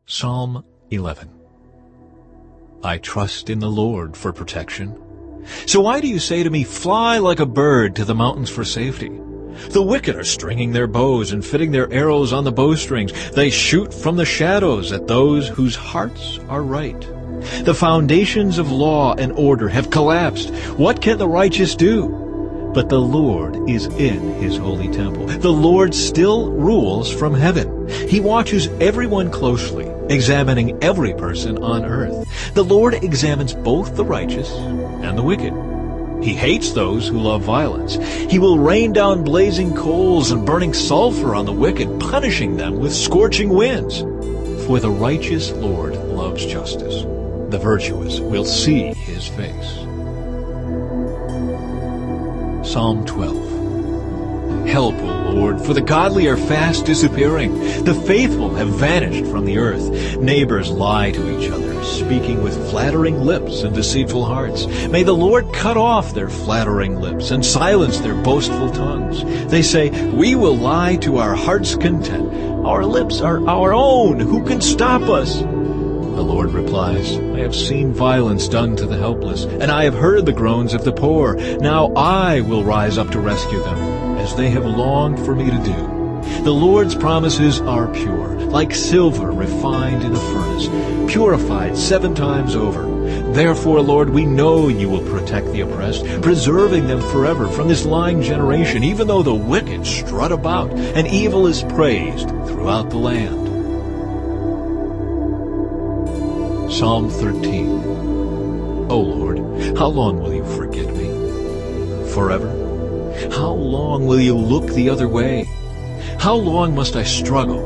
Psalm 11. I trust in the Lord for protection. So why do you say to me, fly like a bird to the mountains for safety? The wicked are stringing their bows and fitting their arrows on the bowstrings. They shoot from the shadows at those whose hearts are right. The foundations of law and order have collapsed. What can the righteous do? But the Lord is in his holy temple. The Lord still rules from heaven. He watches everyone closely, examining every person on earth. The Lord examines both the righteous and the wicked. He hates those who love violence. He will rain down blazing coals and burning sulfur on the wicked, punishing them with scorching winds. For the righteous Lord loves justice. The virtuous will see his face. Psalm 12. Help, O Lord, for the godly are fast disappearing. The faithful have vanished from the earth. Neighbors lie to each other, speaking with flattering lips and deceitful hearts. May the Lord cut off their flattering lips and silence their boastful tongues. They say, we will lie to our heart's content. Our lips are our own. Who can stop us? The Lord replies, I have seen violence done to the helpless, and I have heard the groans of the poor. Now I will rise up to rescue them, as they have longed for me to do. The Lord's promises are pure, like silver refined in a furnace, purified 7 times over. Therefore, Lord, we know you will protect the oppressed, preserving them forever from this lying generation, even though the wicked strut about, and evil is praised throughout the land. Psalm 13. O Lord, how long will you forget me? Forever? How long will you look the other way? How long must I struggle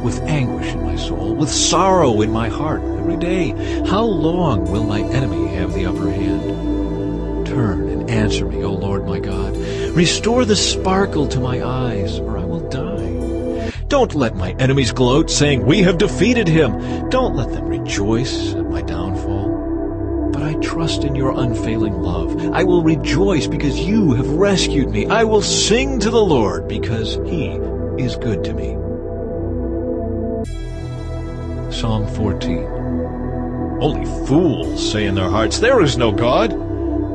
with anguish in my soul, with sorrow in my heart every day? How long will my enemy have the upper hand? Turn and answer me, O Lord my God. Restore the sparkle to my eyes, or I will die. Don't let my enemies gloat, saying, we have defeated him. Don't let them rejoice at my downfall. But I trust in your unfailing love. I will rejoice because you have rescued me. I will sing to the Lord because he is good to me. Psalm 14. Only fools say in their hearts, there is no God.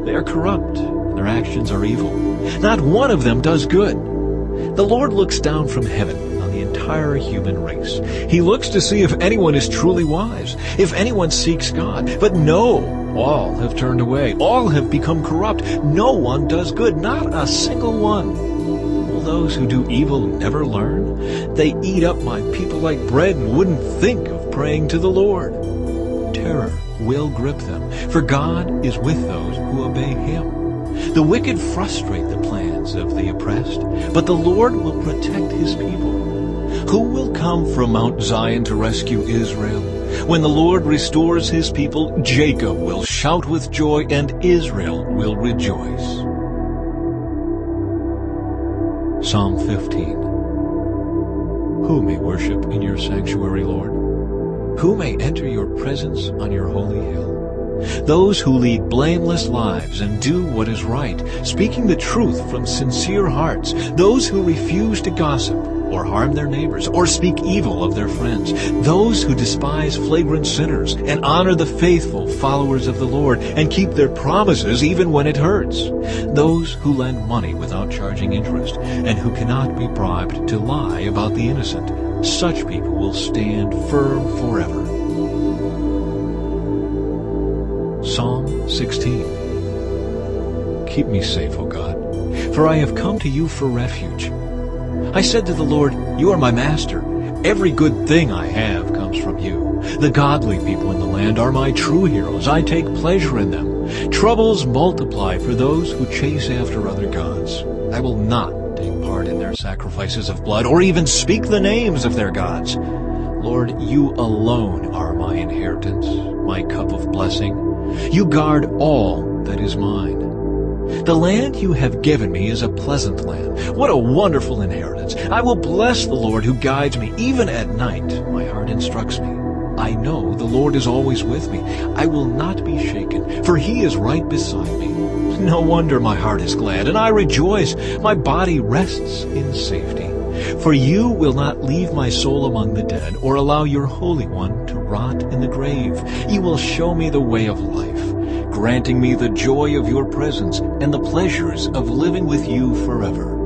They are corrupt, and their actions are evil. Not one of them does good. The Lord looks down from heaven the entire human race. He looks to see if anyone is truly wise, if anyone seeks God. But no, all have turned away. All have become corrupt. No one does good, not a single one. Will those who do evil never learn? They eat up my people like bread and wouldn't think of praying to the Lord. Terror will grip them, for God is with those who obey him. The wicked frustrate the plans of the oppressed, but the Lord will protect his people. Who will come from Mount Zion to rescue Israel? When the Lord restores his people, Jacob will shout with joy and Israel will rejoice. Psalm 15. Who may worship in your sanctuary, Lord? Who may enter your presence on your holy hill? Those who lead blameless lives and do what is right, speaking the truth from sincere hearts. Those who refuse to gossip or harm their neighbors, or speak evil of their friends. Those who despise flagrant sinners and honor the faithful followers of the Lord and keep their promises even when it hurts. Those who lend money without charging interest and who cannot be bribed to lie about the innocent. Such people will stand firm forever. Psalm 16. Keep me safe, O God, for I have come to you for refuge. I said to the Lord, you are my master. Every good thing I have comes from you. The godly people in the land are my true heroes. I take pleasure in them. Troubles multiply for those who chase after other gods. I will not take part in their sacrifices of blood or even speak the names of their gods. Lord, you alone are my inheritance, my cup of blessing. You guard all that is mine. The land you have given me is a pleasant land. What a wonderful inheritance. I will bless the Lord who guides me. Even at night, my heart instructs me. I know the Lord is always with me. I will not be shaken, for he is right beside me. No wonder my heart is glad, and I rejoice. My body rests in safety. For you will not leave my soul among the dead, or allow your Holy One to rot in the grave. You will show me the way of life, granting me the joy of your presence and the pleasures of living with you forever.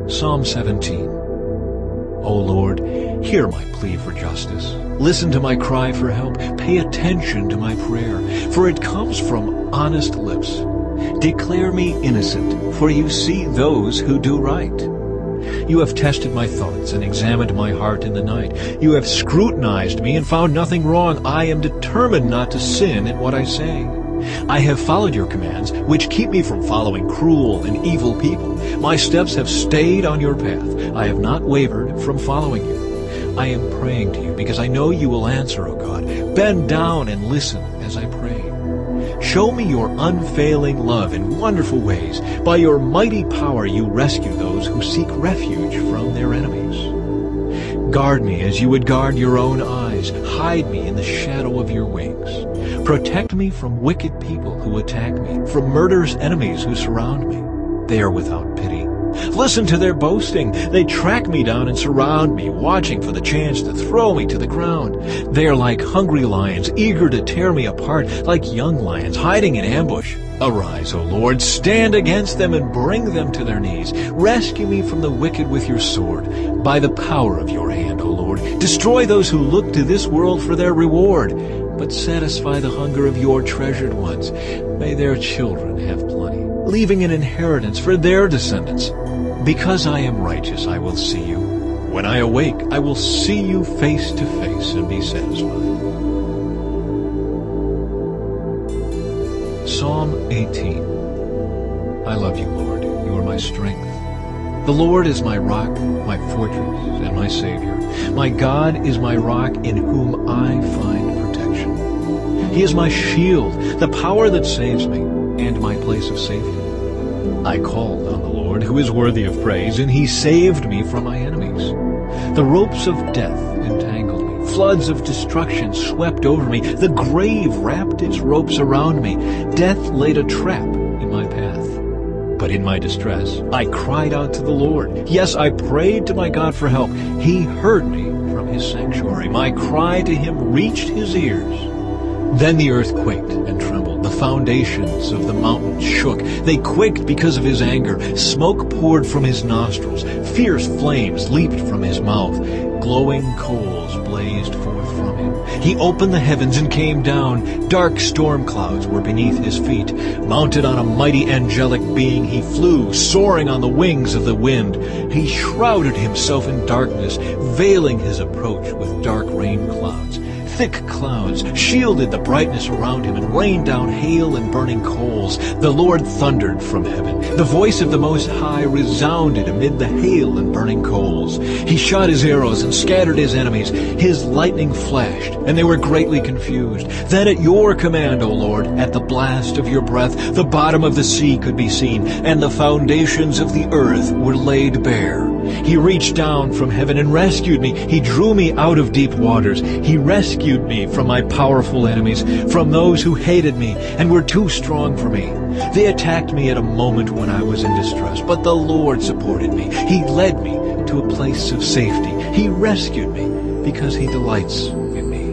Psalm 17. O Lord, hear my plea for justice. Listen to my cry for help. Pay attention to my prayer, for it comes from honest lips. Declare me innocent, for you see those who do right. You have tested my thoughts and examined my heart in the night. You have scrutinized me and found nothing wrong. I am determined not to sin in what I say. I have followed your commands, which keep me from following cruel and evil people. My steps have stayed on your path. I have not wavered from following you. I am praying to you because I know you will answer, O God. Bend down and listen as I pray. Show me your unfailing love in wonderful ways. By your mighty power you rescue those who seek refuge from their enemies. Guard me as you would guard your own eyes. Hide me in the shadow of your wings. Protect me from wicked people who attack me, from murderous enemies who surround me. They are without pity. Listen to their boasting. They track me down and surround me, watching for the chance to throw me to the ground. They are like hungry lions, eager to tear me apart, like young lions hiding in ambush. Arise, O Lord, stand against them and bring them to their knees. Rescue me from the wicked with your sword. By the power of your hand, O Lord, destroy those who look to this world for their reward, but satisfy the hunger of your treasured ones. May their children have plenty, leaving an inheritance for their descendants. Because I am righteous, I will see you. When I awake, I will see you face to face and be satisfied. Psalm 18. I love you, Lord. You are my strength. The Lord is my rock, my fortress, and my Savior. My God is my rock in whom I find protection. He is my shield, the power that saves me, and my place of safety. I called on the Lord, who is worthy of praise, and he saved me from my enemies. The ropes of death entangled me. Floods of destruction swept over me. The grave wrapped its ropes around me. Death laid a trap in my path. But in my distress, I cried out to the Lord. Yes, I prayed to my God for help. He heard me from his sanctuary. My cry to him reached his ears. Then the earth quaked and trembled. The foundations of the mountains shook. They quaked because of his anger. Smoke poured from his nostrils. Fierce flames leaped from his mouth. Glowing coals blazed forth from him. He opened the heavens and came down. Dark storm clouds were beneath his feet. Mounted on a mighty angelic being, he flew, soaring on the wings of the wind. He shrouded himself in darkness, veiling his approach with dark rain clouds. Thick clouds shielded the brightness around him and rained down hail and burning coals. The Lord thundered from heaven. The voice of the Most High resounded amid the hail and burning coals. He shot his arrows and scattered his enemies. His lightning flashed, and they were greatly confused. Then at your command, O Lord, at the blast of your breath, the bottom of the sea could be seen, and the foundations of the earth were laid bare. He reached down from heaven and rescued me. He drew me out of deep waters. He rescued me from my powerful enemies, from those who hated me and were too strong for me. They attacked me at a moment when I was in distress, but the Lord supported me. He led me to a place of safety. He rescued me because he delights in me.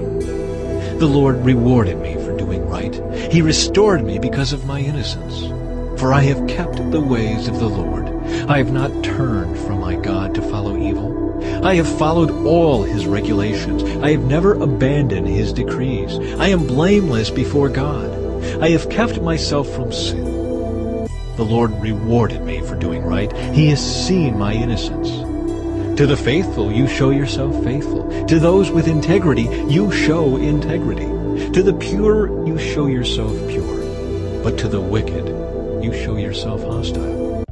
The Lord rewarded me for doing right. He restored me because of my innocence. For I have kept the ways of the Lord. I have not turned from my God to follow evil. I have followed all his regulations. I have never abandoned his decrees. I am blameless before God. I have kept myself from sin. The Lord rewarded me for doing right. He has seen my innocence. To the faithful you show yourself faithful. To those with integrity you show integrity. To the pure you show yourself pure. But to the wicked you show yourself hostile.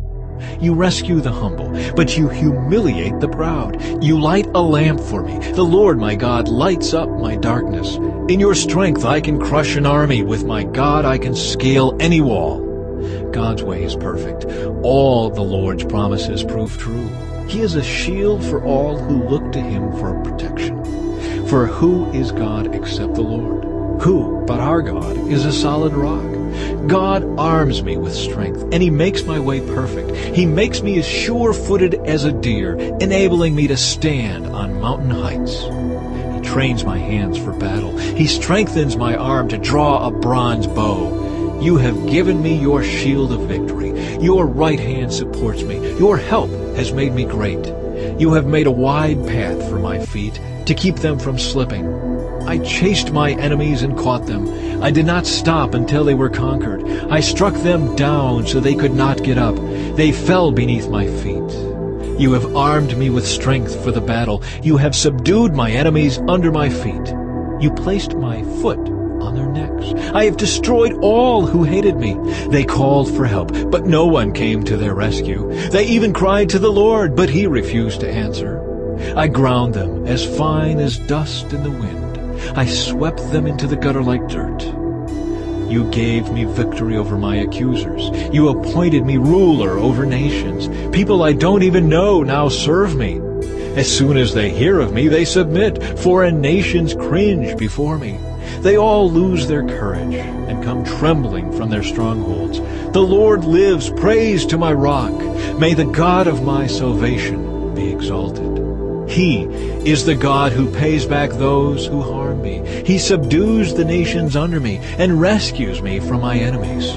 You rescue the humble, but you humiliate the proud. You light a lamp for me. The Lord my God lights up my darkness. In your strength I can crush an army. With my God I can scale any wall. God's way is perfect. All the Lord's promises prove true. He is a shield for all who look to him for protection. For who is God except the Lord? Who but our God is a solid rock? God arms me with strength, and He makes my way perfect. He makes me as sure-footed as a deer, enabling me to stand on mountain heights. He trains my hands for battle. He strengthens my arm to draw a bronze bow. You have given me your shield of victory. Your right hand supports me. Your help has made me great. You have made a wide path for my feet to keep them from slipping. I chased my enemies and caught them. I did not stop until they were conquered. I struck them down so they could not get up. They fell beneath my feet. You have armed me with strength for the battle. You have subdued my enemies under my feet. You placed my foot on their necks. I have destroyed all who hated me. They called for help, but no one came to their rescue. They even cried to the Lord, but He refused to answer. I ground them as fine as dust in the wind. I swept them into the gutter like dirt. You gave me victory over my accusers. You appointed me ruler over nations. People I don't even know now serve me. As soon as they hear of me, they submit. Foreign nations cringe before me. They all lose their courage and come trembling from their strongholds. The Lord lives. Praise to my rock. May the God of my salvation be exalted. He is the God who pays back those who harm me. He subdues the nations under me and rescues me from my enemies.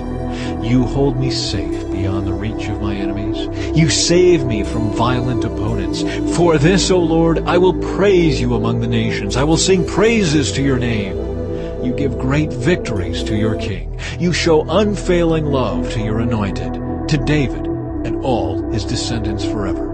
You hold me safe beyond the reach of my enemies. You save me from violent opponents. For this, O Lord, I will praise you among the nations. I will sing praises to your name. You give great victories to your king. You show unfailing love to your anointed, to David and all his descendants forever.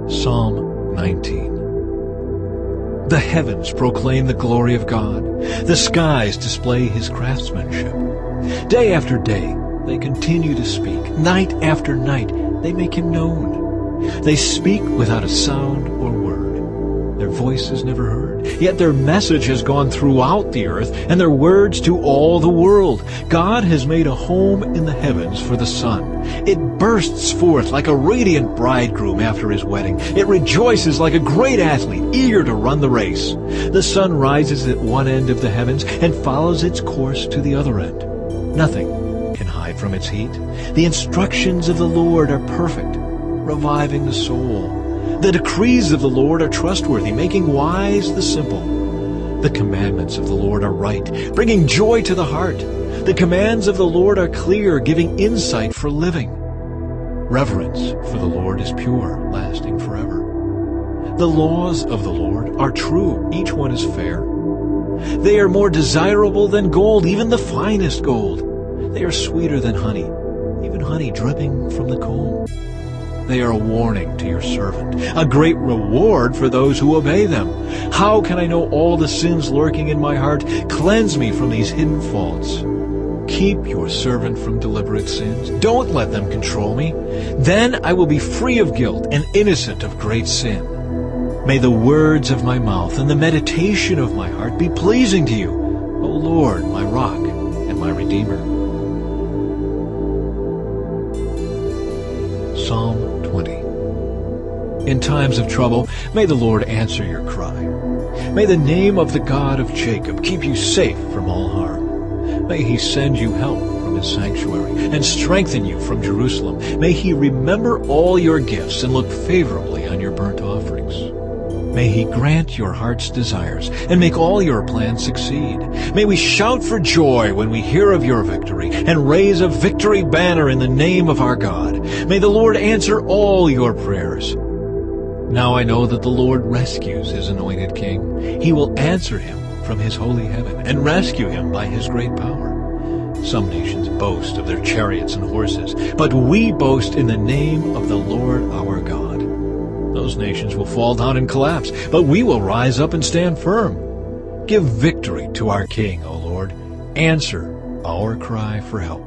Psalm 19. The heavens proclaim the glory of God. The skies display His craftsmanship. Day after day they continue to speak. Night after night they make Him known. They speak without a sound or word. Their voice is never heard. Yet their message has gone throughout the earth, and their words to all the world. God has made a home in the heavens for the sun. It bursts forth like a radiant bridegroom after his wedding. It rejoices like a great athlete, eager to run the race. The sun rises at one end of the heavens and follows its course to the other end. Nothing can hide from its heat. The instructions of the Lord are perfect, reviving the soul. The decrees of the Lord are trustworthy, making wise the simple. The commandments of the Lord are right, bringing joy to the heart. The commands of the Lord are clear, giving insight for living. Reverence for the Lord is pure, lasting forever. The laws of the Lord are true, each one is fair. They are more desirable than gold, even the finest gold. They are sweeter than honey, even honey dripping from the comb. They are a warning to your servant, a great reward for those who obey them. How can I know all the sins lurking in my heart? Cleanse me from these hidden faults. Keep your servant from deliberate sins. Don't let them control me. Then I will be free of guilt and innocent of great sin. May the words of my mouth and the meditation of my heart be pleasing to you, O Lord, my rock and my redeemer. Psalm 20. In times of trouble, may the Lord answer your cry. May the name of the God of Jacob keep you safe from all harm. May He send you help from His sanctuary and strengthen you from Jerusalem. May He remember all your gifts and look favorably on your burnt offerings. May He grant your heart's desires and make all your plans succeed. May we shout for joy when we hear of your victory and raise a victory banner in the name of our God. May the Lord answer all your prayers. Now I know that the Lord rescues His anointed king. He will answer him from His holy heaven and rescue him by His great power. Some nations boast of their chariots and horses, but we boast in the name of the Lord our God. Those nations will fall down and collapse, but we will rise up and stand firm. Give victory to our King, O Lord. Answer our cry for help.